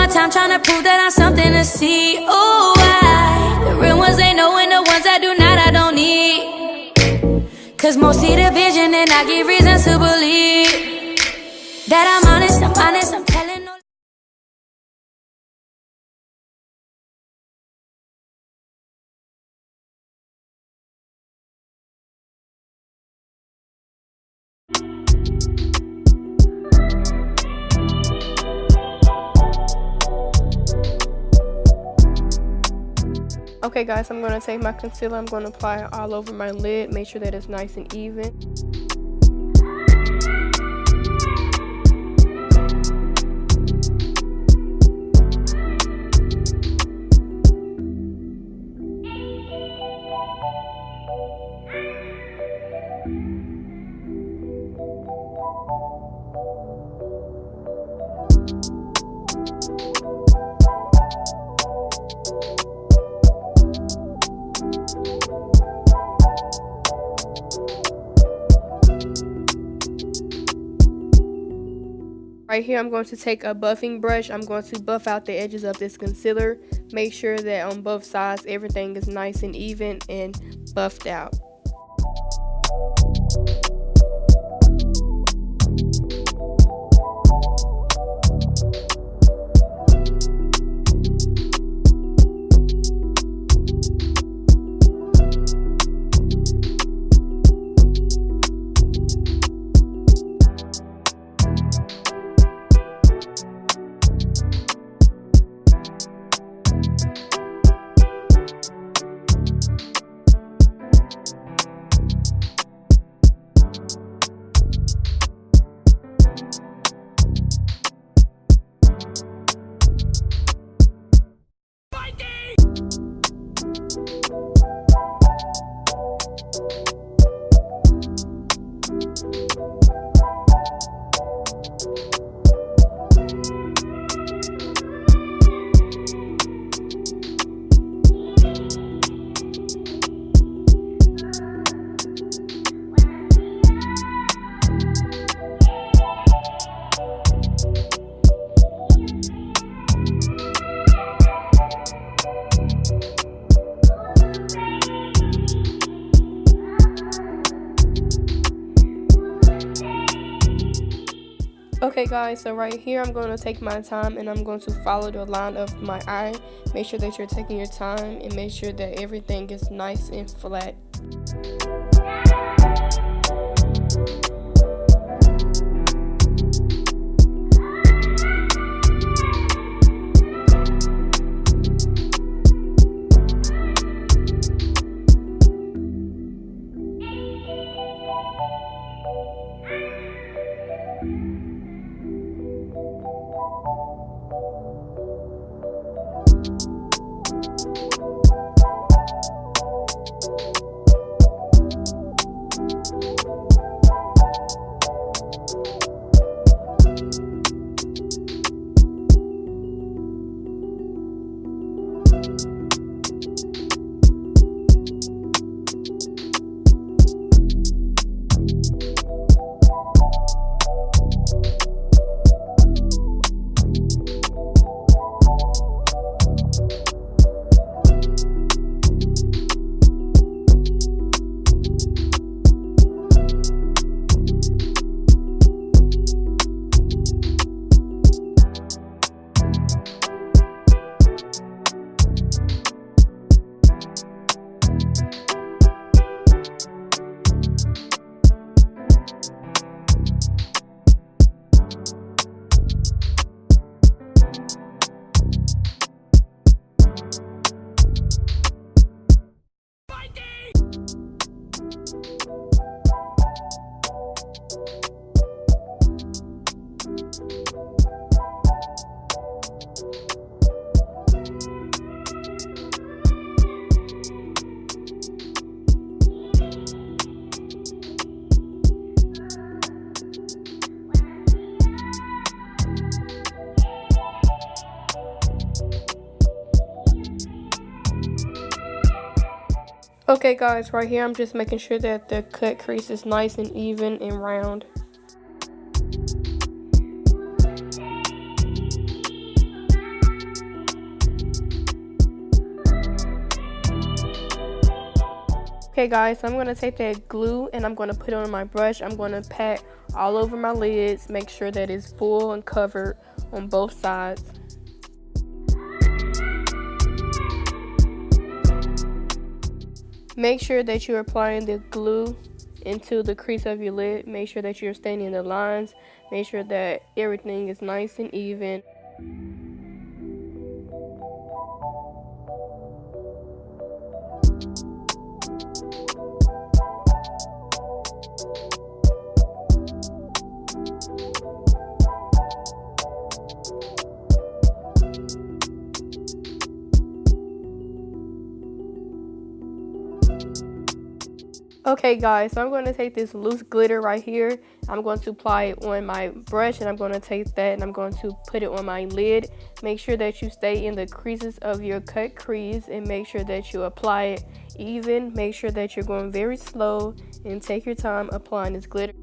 time trying to prove that I'm something to see. Ooh, the real ones ain't knowing the ones that do not, I don't need. Cause most see the vision and I give reasons to believe that I'm honest, I'm telling no. Okay guys, I'm going to take my concealer, I'm going to apply it all over my lid, make sure that it's nice and even. Right here, I'm going to take a buffing brush. I'm going to buff out the edges of this concealer. Make sure that on both sides, everything is nice and even and buffed out. Okay guys, so right here I'm going to take my time and I'm going to follow the line of my eye. Make sure that you're taking your time and make sure that everything is nice and flat. Okay guys, right here I'm just making sure that the cut crease is nice and even and round. Okay guys, so I'm going to take that glue and I'm going to put it on my brush. I'm going to pat all over my lids, make sure that it's full and covered on both sides. Make sure that you're applying the glue into the crease of your lid. Make sure that you're staying in the lines. Make sure that everything is nice and even. Okay guys, so I'm going to take this loose glitter right here. I'm going to apply it on my brush and I'm going to take that and I'm going to put it on my lid. Make sure that you stay in the creases of your cut crease and make sure that you apply it even. Make sure that you're going very slow and take your time applying this glitter.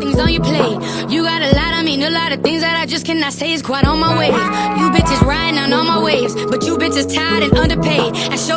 Things on your plate. You got a lot, I mean a lot of things that I just cannot say is quite on my wave. You bitches riding on all my waves, but you bitches tired and underpaid. And show